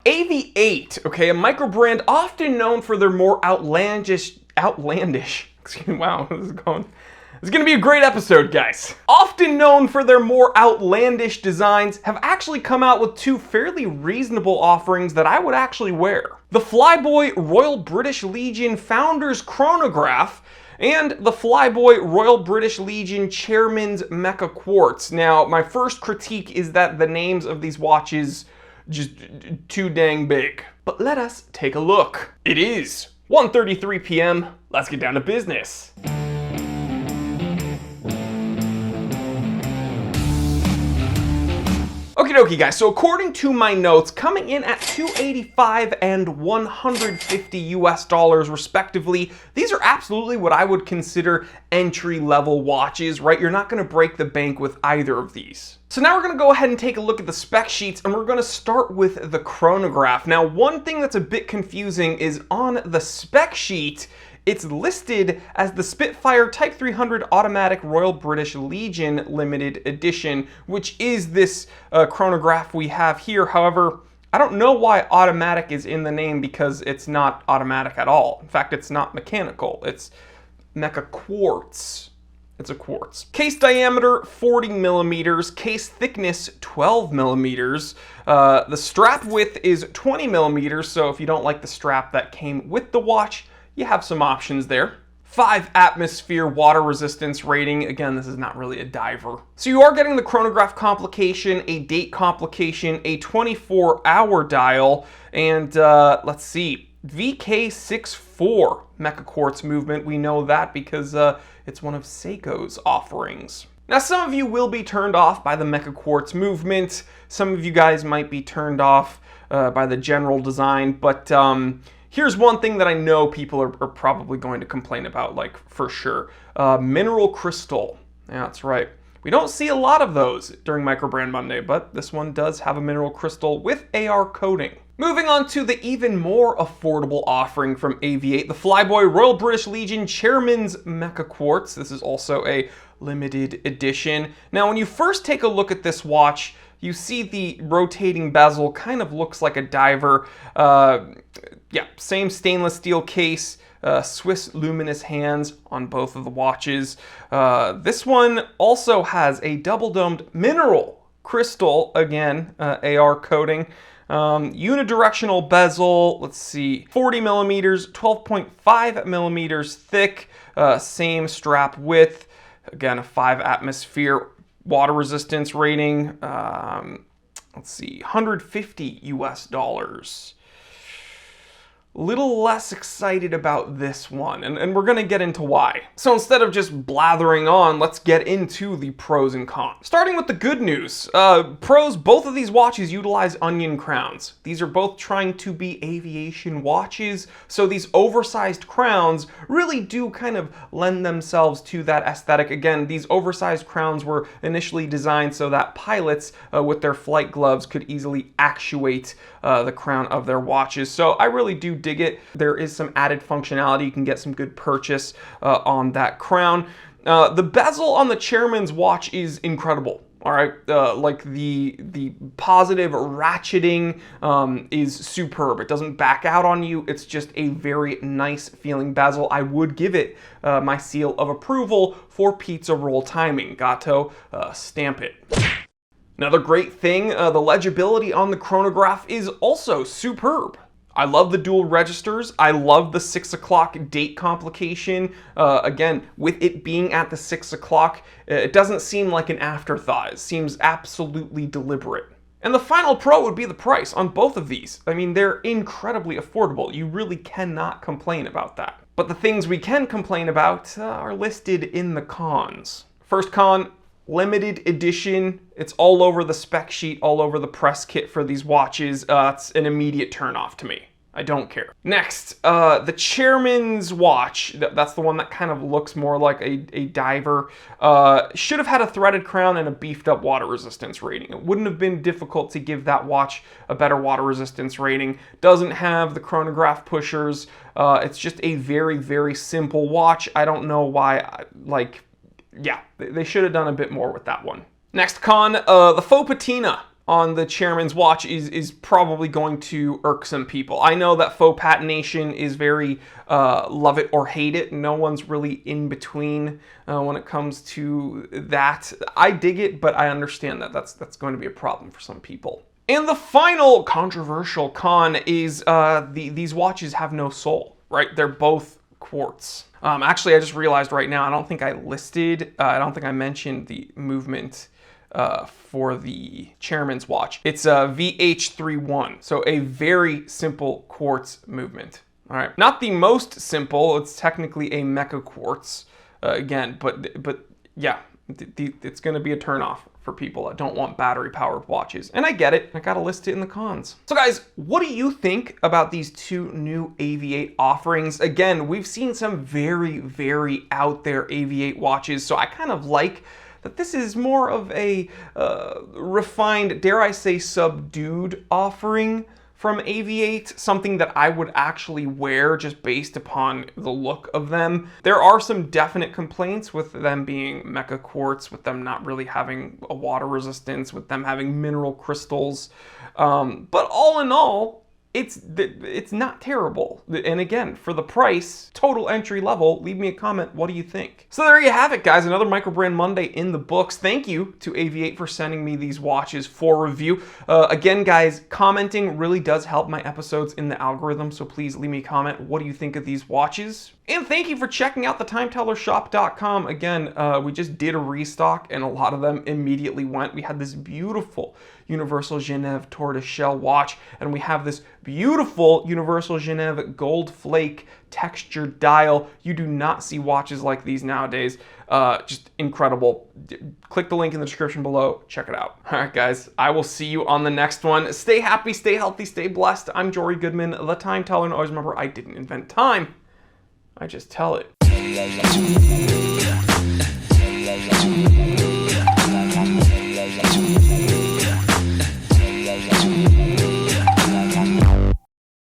AVI-8, okay, a micro brand often known for their more outlandish, excuse me, wow, this is gonna be a great episode, guys. Often known for their more outlandish designs, have actually come out with two fairly reasonable offerings that I would actually wear. The Flyboy Royal British Legion Founder's Chronograph and the Flyboy Royal British Legion Chairman's Mecha Quartz. Now, my first critique is that the names of these watches just too dang big. But let us take a look. It is 1:33 p.m. Let's get down to business. Okie dokie guys, so according to my notes, coming in at $285 and $150 respectively, these are absolutely what I would consider entry-level watches, right? You're not gonna break the bank with either of these. So now we're gonna go ahead and take a look at the spec sheets, and we're gonna start with the chronograph. Now, one thing that's a bit confusing is on the spec sheet, it's listed as the Spitfire Type 300 Automatic Royal British Legion Limited Edition, which is this chronograph we have here. However, I don't know why automatic is in the name because it's not automatic at all. In fact, it's not mechanical. It's mecha quartz. It's a quartz. Case diameter 40 millimeters, case thickness 12 millimeters. The strap width is 20 millimeters, so if you don't like the strap that came with the watch, you have some options there. 5 atmosphere water resistance rating. Again, this is not really a diver. So you are getting the chronograph complication, a date complication, a 24-hour dial, and let's see, VK64 Mecha Quartz movement. We know that because it's one of Seiko's offerings. Now, some of you will be turned off by the Mecha Quartz movement. Some of you guys might be turned off by the general design, but here's one thing that I know people are probably going to complain about, like, for sure. Mineral crystal. Yeah, that's right. We don't see a lot of those during Microbrand Monday, but this one does have a mineral crystal with AR coating. Moving on to the even more affordable offering from AVI-8, the Flyboy Royal British Legion Chairman's Mecha Quartz. This is also a limited edition. Now, when you first take a look at this watch, you see the rotating bezel kind of looks like a diver. Yeah, same stainless steel case, Swiss luminous hands on both of the watches. This one also has a double-domed mineral crystal, again, AR coating. Unidirectional bezel, let's see, 40 millimeters, 12.5 millimeters thick, same strap width, again, a 5 atmosphere water resistance rating, let's see, $150. Little less excited about this one, and we're gonna get into why. So instead of just blathering on, let's get into the pros and cons. Starting with the good news. Pros, both of these watches utilize onion crowns. These are both trying to be aviation watches, so these oversized crowns really do kind of lend themselves to that aesthetic. Again, these oversized crowns were initially designed so that pilots with their flight gloves could easily actuate the crown of their watches. So I really do dig it. There is some added functionality. You can get some good purchase on that crown. The bezel on the Chairman's watch is incredible. All right, like the positive ratcheting is superb. It doesn't back out on you. It's just a very nice feeling bezel. I would give it my seal of approval for pizza roll timing. Gato, stamp it. Another great thing, the legibility on the chronograph is also superb. I love the dual registers. I love the 6 o'clock date complication. Again, with it being at the 6 o'clock, it doesn't seem like an afterthought. It seems absolutely deliberate. And the final pro would be the price on both of these. I mean, they're incredibly affordable. You really cannot complain about that. But the things we can complain about are listed in the cons. First con, limited edition. It's all over the spec sheet, all over the press kit for these watches. It's an immediate turnoff to me. I don't care. Next, the Chairman's watch, that's the one that kind of looks more like a diver, should have had a threaded crown and a beefed up water resistance rating. It wouldn't have been difficult to give that watch a better water resistance rating. Doesn't have the chronograph pushers. It's just a very, very simple watch. I don't know why, yeah, they should have done a bit more with that one. Next con, the faux patina on the chairman's watch is probably going to irk some people. I know that faux patination is very love it or hate it. No one's really in between when it comes to that. I dig it, but I understand that that's going to be a problem for some people. And the final controversial con is these watches have no sole, right? They're both quartz. Actually, I just realized right now, I don't think I mentioned the movement for the chairman's watch. It's a VH31, so a very simple quartz movement. All right, not the most simple. It's technically a mecha quartz again, but yeah, it's going to be a turnoff for people that don't want battery powered watches. And I get it. I got to list it in the cons. So guys, what do you think about these two new AVI-8 offerings? Again, we've seen some very, very out there AVI-8 watches, so I kind of like that this is more of a refined, dare I say, subdued offering from AVI-8, something that I would actually wear just based upon the look of them. There are some definite complaints with them being mecha quartz, with them not really having a water resistance, with them having mineral crystals. But all in all, it's not terrible. And again, for the price, total entry level, leave me a comment. What do you think? So there you have it, guys. Another Microbrand Monday in the books. Thank you to AVI-8 for sending me these watches for review. Again, guys, commenting really does help my episodes in the algorithm. So please leave me a comment. What do you think of these watches? And thank you for checking out the TimeTellerShop.com. Again, we just did a restock and a lot of them immediately went. We had this beautiful Universal Genève tortoiseshell watch, and we have this beautiful Universal Genève gold flake textured dial. You do not see watches like these nowadays. Just incredible. Click the link in the description below. Check it out. All right, guys, I will see you on the next one. Stay happy, stay healthy, stay blessed. I'm Jory Goodman, the Time Teller, and always remember, I didn't invent time. I just tell it.